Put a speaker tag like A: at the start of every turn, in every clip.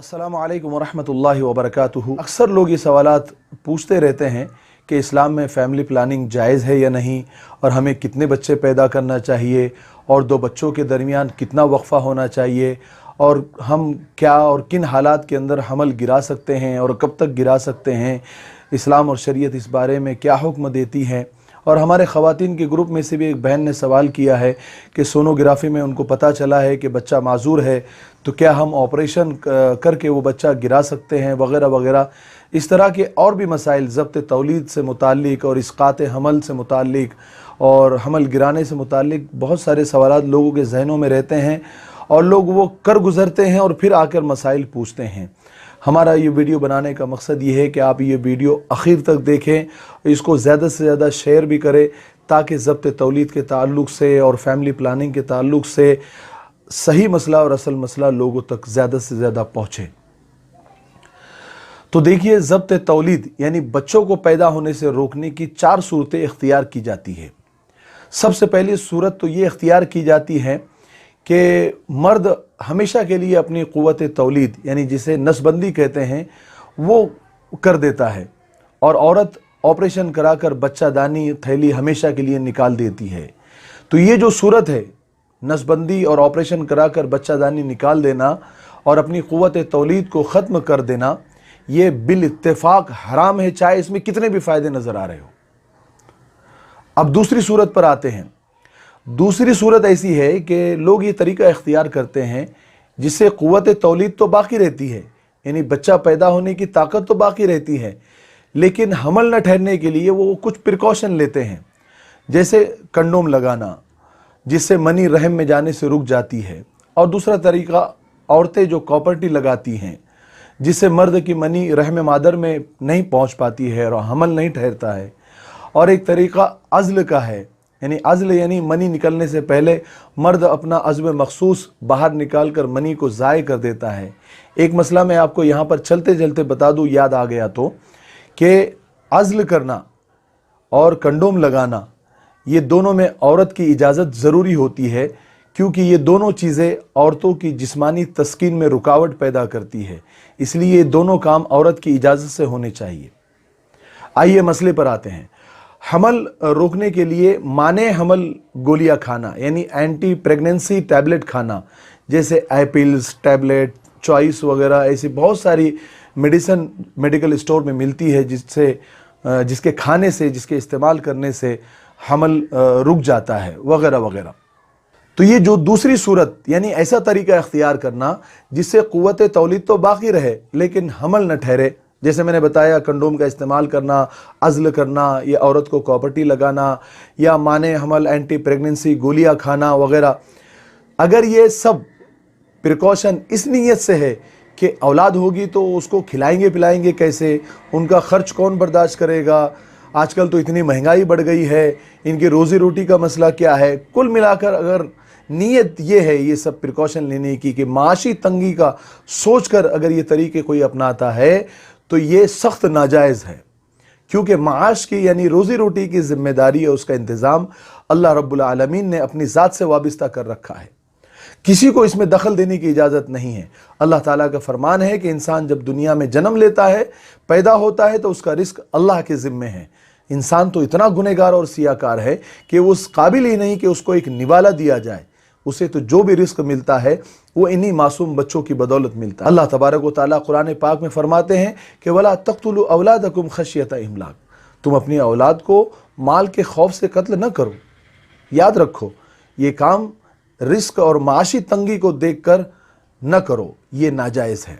A: अस्सलामु अलैकुम वरहमतुल्लाहि वबरकातुहू। अक्सर लोग ये सवालात पूछते रहते हैं कि इस्लाम में फ़ैमिली प्लानिंग जायज़ है या नहीं, और हमें कितने बच्चे पैदा करना चाहिए, और दो बच्चों के दरमियान कितना वक्फ़ा होना चाहिए, और हम क्या और किन हालात के अंदर हमल गिरा सकते हैं और कब तक गिरा सकते हैं, इस्लाम और शरीयत इस बारे में क्या हुक्म देती है। और हमारे ख़वातीन के ग्रुप में से भी एक बहन ने सवाल किया है कि सोनोग्राफ़ी में उनको पता चला है कि बच्चा माजूर है, तो क्या हम ऑपरेशन करके वो बच्चा गिरा सकते हैं, वगैरह वगैरह। इस तरह के और भी मसाइल ज़ब्त तौलीद से मुताल्लिक़ और इसक़ात हमल से मुताल्लिक़ और हमल गिराने से मुताल्लिक़ बहुत सारे सवालात लोगों के जहनों में रहते हैं, और लोग वो कर गुज़रते हैं और फिर आकर मसाइल पूछते हैं। हमारा ये वीडियो बनाने का मकसद ये है कि आप ये वीडियो आखिर तक देखें, इसको ज़्यादा से ज़्यादा शेयर भी करें, ताकि ज़ब्त तौलीद के ताल्लुक़ से और फैमिली प्लानिंग के ताल्लुक़ से सही मसला और असल मसला लोगों तक ज़्यादा से ज़्यादा पहुँचे। तो देखिए, ज़ब्त तौलीद यानी बच्चों को पैदा होने से रोकने की 4 सूरतें इख्तियार की जाती है। सबसे पहली सूरत तो ये इख्तियार की जाती है कि मर्द हमेशा के लिए अपनी क़ुव्वत तौलीद यानी जिसे नसबंदी कहते हैं वो कर देता है, और औरत ऑपरेशन कराकर बच्चा दानी थैली हमेशा के लिए निकाल देती है। तो ये जो सूरत है, नसबंदी और ऑपरेशन कराकर बच्चा दानी निकाल देना और अपनी क़ुव्वत तौलीद को ख़त्म कर देना, ये बिल इत्तेफाक हराम है, चाहे इसमें कितने भी फ़ायदे नज़र आ रहे हो। अब दूसरी सूरत पर आते हैं। दूसरी सूरत ऐसी है कि लोग ये तरीका इख्तियार करते हैं जिससे क़ुव्वत तौलीद तो बाकी रहती है, यानी बच्चा पैदा होने की ताकत तो बाकी रहती है, लेकिन हमल न ठहरने के लिए वो कुछ प्रिकॉशन लेते हैं, जैसे कंडोम लगाना जिससे मनी रहम में जाने से रुक जाती है, और दूसरा तरीका औरतें जो कॉपर्टी लगाती हैं जिससे मर्द की मनी रहम मादर में नहीं पहुंच पाती है और हमल नहीं ठहरता है, और एक तरीका अज़्ल का है, यानी अज़्ल यानी मनी निकलने से पहले मर्द अपना अज़्म मखसूस बाहर निकाल कर मनी को ज़ाय कर देता है। एक मसला मैं आपको यहाँ पर चलते चलते बता दूँ, याद आ गया तो, कि अज़्ल करना और कंडोम लगाना ये दोनों में औरत की इजाज़त ज़रूरी होती है, क्योंकि ये दोनों चीज़ें औरतों की जिस्मानी तस्कीन में रुकावट पैदा करती है, इसलिए ये दोनों काम औरत की इजाज़त से होने चाहिए। आइए मसले पर आते हैं। हमल रोकने के लिए माने हमल गोलियां खाना यानी एंटी प्रेगनेंसी टैबलेट खाना, जैसे एपिल्स टैबलेट, चॉइस वगैरह, ऐसी बहुत सारी मेडिसिन मेडिकल स्टोर में मिलती है जिसके खाने से, जिसके इस्तेमाल करने से हमल रुक जाता है, वगैरह वगैरह। तो ये जो दूसरी सूरत यानी ऐसा तरीका इख्तियार करना जिससे क़ुव्वत तौलीद तो बाकी रहे लेकिन हमल न ठहरे, जैसे मैंने बताया कंडोम का इस्तेमाल करना, अज़्ल करना, या औरत को कॉपर्टी लगाना, या माने हमल एंटी प्रेगनेंसी गोलियां खाना वगैरह। अगर ये सब प्रिकॉशन इस नीयत से है कि औलाद होगी तो उसको खिलाएंगे पिलाएंगे कैसे, उनका ख़र्च कौन बर्दाश्त करेगा, आजकल तो इतनी महंगाई बढ़ गई है, इनकी रोज़ी रोटी का मसला क्या है, कुल मिलाकर अगर नीयत ये है ये सब प्रिकॉशन लेने की कि माशी तंगी का सोचकर अगर ये तरीके कोई अपनाता है तो ये सख्त नाजायज़ है, क्योंकि माश की यानी रोज़ी रोटी की ज़िम्मेदारी और उसका इंतज़ाम अल्लाह रब्बुल आलमीन ने अपनी ज़ात से वाबिस्ता कर रखा है, किसी को इसमें दखल देने की इजाज़त नहीं है। अल्लाह ताला का फरमान है कि इंसान जब दुनिया में जन्म लेता है, पैदा होता है, तो उसका रिस्क अल्लाह के ज़िम्मे है। इंसान तो इतना गुनहगार और सियाकार है कि उस काबिल ही नहीं कि उसको एक निवाला दिया जाए, उसे तो जो भी रिस्क मिलता है वो इन्हीं मासूम बच्चों की बदौलत मिलता है। अल्लाह तबारक व तआला कुरान पाक में फरमाते हैं कि वला तक़्तुलू औलादकुम खशियत इमलाक, तुम अपनी औलाद को माल के खौफ से कत्ल न करो। याद रखो, ये काम रिस्क और माशी तंगी को देख कर न करो, ये नाजायज़ है।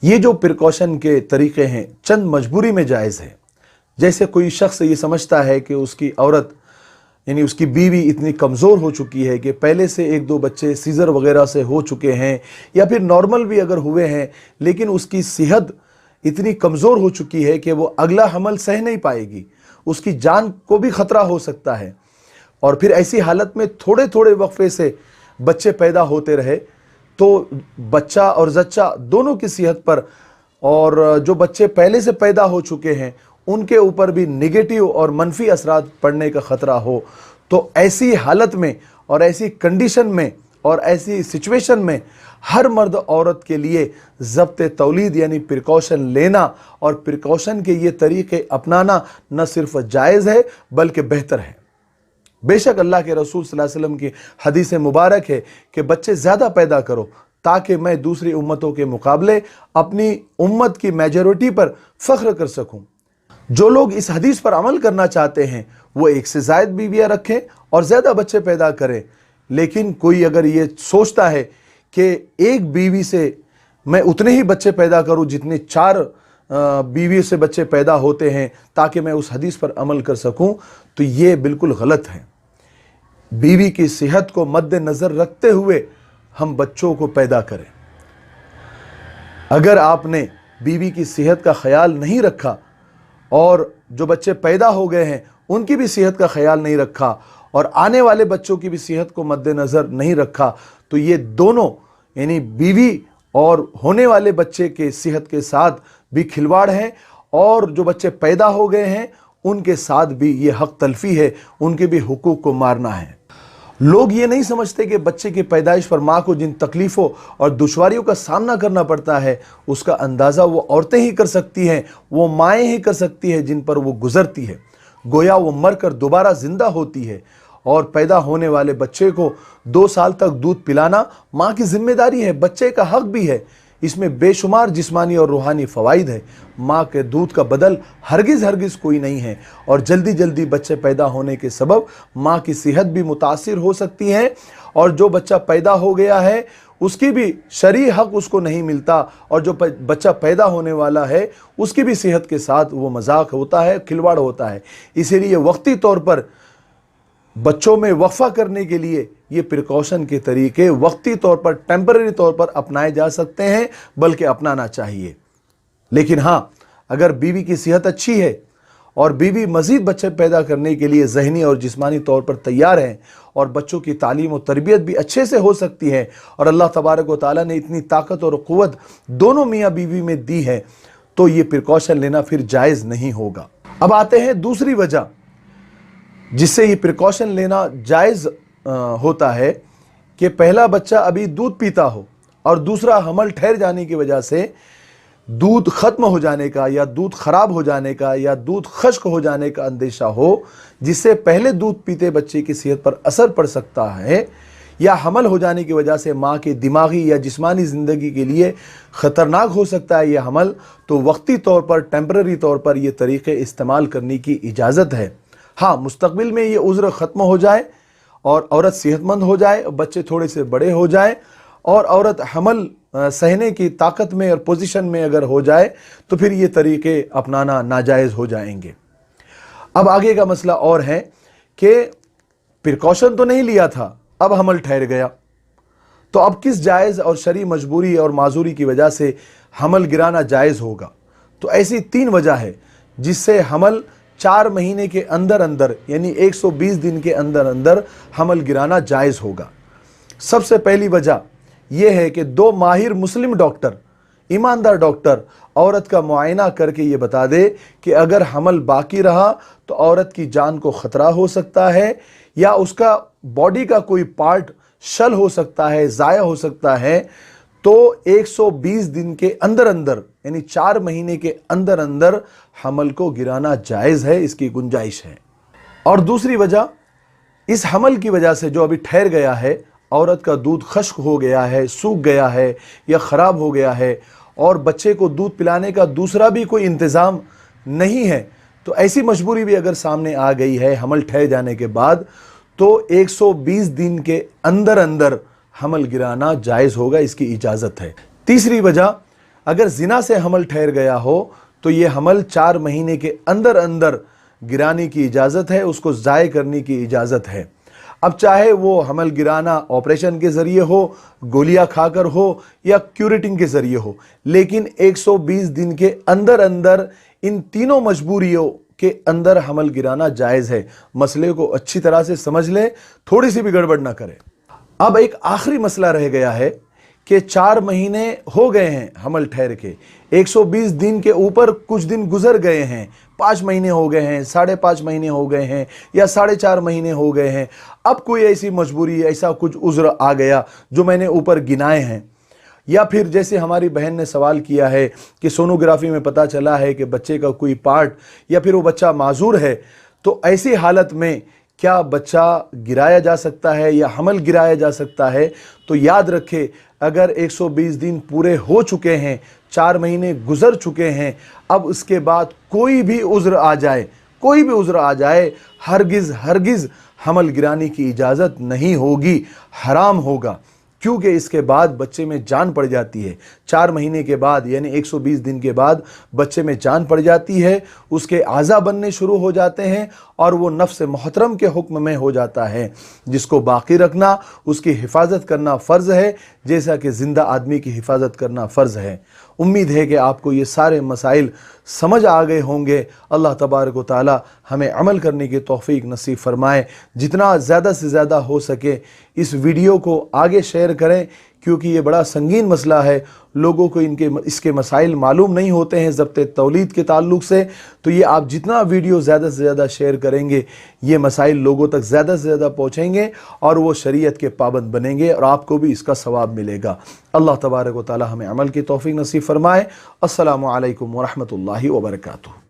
A: ये जो प्रिकॉशन के तरीक़े हैं चंद मजबूरी में जायज़ है, जैसे कोई शख्स ये समझता है कि उसकी औरत यानी उसकी बीवी इतनी कमज़ोर हो चुकी है कि पहले से 1-2 बच्चे सीज़र वगैरह से हो चुके हैं, या फिर नॉर्मल भी अगर हुए हैं लेकिन उसकी सेहत इतनी कमज़ोर हो चुकी है कि वो अगला हमल सह नहीं पाएगी, उसकी जान को भी ख़तरा हो सकता है, और फिर ऐसी हालत में थोड़े थोड़े वक्फे से बच्चे पैदा होते रहे तो बच्चा और जच्चा दोनों की सेहत पर, और जो बच्चे पहले से पैदा हो चुके हैं उनके ऊपर भी नेगेटिव और मनफी असरात पड़ने का ख़तरा हो, तो ऐसी हालत में और ऐसी कंडीशन में और ऐसी सिचुएशन में हर मर्द औरत के लिए ज़ब्त तौलीद यानी प्रिकॉशन लेना और प्रिकॉशन के ये तरीक़े अपनाना न सिर्फ जायज़ है बल्कि बेहतर है। बेशक अल्लाह के रसूल सल्लल्लाहु अलैहि वसल्लम की हदीस मुबारक है कि बच्चे ज़्यादा पैदा करो ताकि मैं दूसरी उम्मतों के मुकाबले अपनी उम्मत की मेजॉरिटी पर फ़ख्र कर सकूं। जो लोग इस हदीस पर अमल करना चाहते हैं वो एक से ज़ायद बीवियाँ रखें और ज़्यादा बच्चे पैदा करें। लेकिन कोई अगर ये सोचता है कि एक बीवी से मैं उतने ही बच्चे पैदा करूं जितने 4 बीवी से बच्चे पैदा होते हैं ताकि मैं उस हदीस पर अमल कर सकूं, तो ये बिल्कुल गलत है। बीवी की सेहत को मद्देनज़र रखते हुए हम बच्चों को पैदा करें। अगर आपने बीवी की सेहत का ख्याल नहीं रखा और जो बच्चे पैदा हो गए हैं उनकी भी सेहत का ख्याल नहीं रखा और आने वाले बच्चों की भी सेहत को मद्देनज़र नहीं रखा, तो ये दोनों यानी बीवी और होने वाले बच्चे के सेहत के साथ भी खिलवाड़ है और जो बच्चे पैदा हो गए हैं उनके साथ भी ये हक तलफी है, उनके भी हुकूक को मारना है। लोग ये नहीं समझते कि बच्चे की पैदाइश पर माँ को जिन तकलीफ़ों और दुश्वारियों का सामना करना पड़ता है उसका अंदाज़ा वो औरतें ही कर सकती हैं, वो माएँ ही कर सकती हैं जिन पर वो गुज़रती है। गोया वो मर कर दोबारा ज़िंदा होती है और पैदा होने वाले बच्चे को 2 साल तक दूध पिलाना माँ की जिम्मेदारी है, बच्चे का हक भी है। इसमें बेशुमार जिस्मानी और रूहानी फ़वाइद है। माँ के दूध का बदल हरगिज़ कोई नहीं है और जल्दी जल्दी बच्चे पैदा होने के सबब माँ की सेहत भी मुतासिर हो सकती है और जो बच्चा पैदा हो गया है उसकी भी शरई हक उसको नहीं मिलता और जो बच्चा पैदा होने वाला है उसकी भी सेहत के साथ वो मजाक होता है, खिलवाड़ होता है। इसीलिए वक्ती तौर पर बच्चों में वक्फा करने के लिए ये प्रिकॉशन के तरीके वक्ती तौर पर, टेम्पररी तौर पर अपनाए जा सकते हैं, बल्कि अपनाना चाहिए। लेकिन हाँ, अगर बीवी की सेहत अच्छी है और बीवी मज़ीद बच्चे पैदा करने के लिए ज़हनी और जिस्मानी तौर पर तैयार हैं और बच्चों की तालीम और तरबियत भी अच्छे से हो सकती है और अल्लाह तबारक व तआला ने इतनी ताकत और क़ुव्वत दोनों मियाँ बीवी में दी है, तो ये प्रिकॉशन लेना फिर जायज़ नहीं होगा। अब आते हैं दूसरी वजह जिससे ये प्रिकॉशन लेना जायज़ होता है कि पहला बच्चा अभी दूध पीता हो और दूसरा हमल ठहर जाने की वजह से दूध ख़त्म हो जाने का या दूध ख़राब हो जाने का या दूध खश्क हो जाने का अंदेशा हो, जिससे पहले दूध पीते बच्चे की सेहत पर असर पड़ सकता है या हमल हो जाने की वजह से माँ की दिमागी या जिस्मानी ज़िंदगी के लिए ख़तरनाक हो सकता है यह हमल, तो वक्ती तौर पर, टेम्पररी तौर पर ये तरीक़े इस्तेमाल करने की इजाज़त है। हाँ, मुस्तक़बिल में ये उज़्र ख़त्म हो जाए और औरत सेहतमंद हो जाए, बच्चे थोड़े से बड़े हो जाए और औरत हमल सहने की ताकत में और पोजीशन में अगर हो जाए तो फिर ये तरीक़े अपनाना नाजायज़ हो जाएंगे। अब आगे का मसला और है कि प्रिकॉशन तो नहीं लिया था, अब हमल ठहर गया, तो अब किस जायज़ और शरई मजबूरी और माजूरी की वजह से हमल गिराना जायज़ होगा? तो ऐसी 3 वजह है जिससे हमल 4 महीने के अंदर अंदर यानी 120 दिन के अंदर अंदर हमल गिराना जायज़ होगा। सबसे पहली वजह यह है कि 2 माहिर मुस्लिम डॉक्टर, ईमानदार डॉक्टर औरत का मुआयना करके ये बता दे कि अगर हमल बाकी रहा तो औरत की जान को ख़तरा हो सकता है या उसका बॉडी का कोई पार्ट शल हो सकता है, ज़ाया हो सकता है, तो 120 दिन के अंदर अंदर यानी 4 महीने के अंदर अंदर हमल को गिराना जायज़ है, इसकी गुंजाइश है। और दूसरी वजह, इस हमल की वजह से जो अभी ठहर गया है, औरत का दूध खश्क हो गया है, सूख गया है या ख़राब हो गया है और बच्चे को दूध पिलाने का दूसरा भी कोई इंतज़ाम नहीं है, तो ऐसी मजबूरी भी अगर सामने आ गई है हमल ठहर जाने के बाद, तो 120 दिन के अंदर अंदर हमल गिराना जायज़ होगा, इसकी इजाज़त है। तीसरी वजह, अगर ज़िना से हमल ठहर गया हो तो ये हमल 4 महीने के अंदर अंदर गिराने की इजाज़त है, उसको ज़ाय करने की इजाज़त है। अब चाहे वो हमल गिराना ऑपरेशन के ज़रिए हो, गोलियां खाकर हो या क्यूरेटिंग के ज़रिए हो, लेकिन 120 दिन के अंदर अंदर इन तीनों मजबूरियों के अंदर हमल गिराना जायज़ है। मसले को अच्छी तरह से समझ लें, थोड़ी सी भी गड़बड़ ना करें। अब एक आखिरी मसला रह गया है कि 4 महीने हो गए हैं हमल ठहर के, 120 दिन के ऊपर कुछ दिन गुजर गए हैं, 5 महीने हो गए हैं, 5.5 महीने हो गए हैं या 4.5 महीने हो गए हैं। अब कोई ऐसी मजबूरी, ऐसा कुछ उज़्र आ गया जो मैंने ऊपर गिनाए हैं, یا پھر جیسے ہماری بہن نے سوال کیا ہے کہ سونوگرافی میں پتہ چلا ہے کہ بچے کا کوئی پارٹ یا پھر وہ بچہ معذور ہے، تو ایسی حالت میں کیا بچہ گرایا جا سکتا ہے یا حمل گرایا جا سکتا ہے؟ تو یاد رکھے، اگر 120 دن پورے ہو چکے ہیں، 4 مہینے گزر چکے ہیں، اب اس کے بعد کوئی بھی عذر آ جائے، ہرگز حمل گرانے کی اجازت نہیں ہوگی، حرام ہوگا، کیونکہ اس کے بعد بچے میں جان پڑ جاتی ہے۔ 4 مہینے کے بعد یعنی 120 دن کے بعد بچے میں جان پڑ جاتی ہے، اس کے اعضاء بننے شروع ہو جاتے ہیں اور وہ نفس محترم کے حکم میں ہو جاتا ہے، جس کو باقی رکھنا، اس کی حفاظت کرنا فرض ہے، جیسا کہ زندہ آدمی کی حفاظت کرنا فرض ہے۔ امید ہے کہ آپ کو یہ سارے مسائل سمجھ آ گئے ہوں گے۔ اللہ تبارک و تعالی ہمیں عمل کرنے کی توفیق نصیب فرمائے۔ جتنا زیادہ سے زیادہ ہو سکے اس ویڈیو کو آگے شیئر کریں، کیونکہ یہ بڑا سنگین مسئلہ ہے، لوگوں کو اس کے مسائل معلوم نہیں ہوتے ہیں ضبط تولید کے تعلق سے، تو یہ آپ جتنا ویڈیو زیادہ سے زیادہ شیئر کریں گے، یہ مسائل لوگوں تک زیادہ سے زیادہ پہنچیں گے اور وہ شریعت کے پابند بنیں گے اور آپ کو بھی اس کا ثواب ملے گا۔ اللہ تبارک و تعالی ہمیں عمل کی توفیق نصیب فرمائے۔ السلام علیکم ورحمۃ اللہ وبرکاتہ۔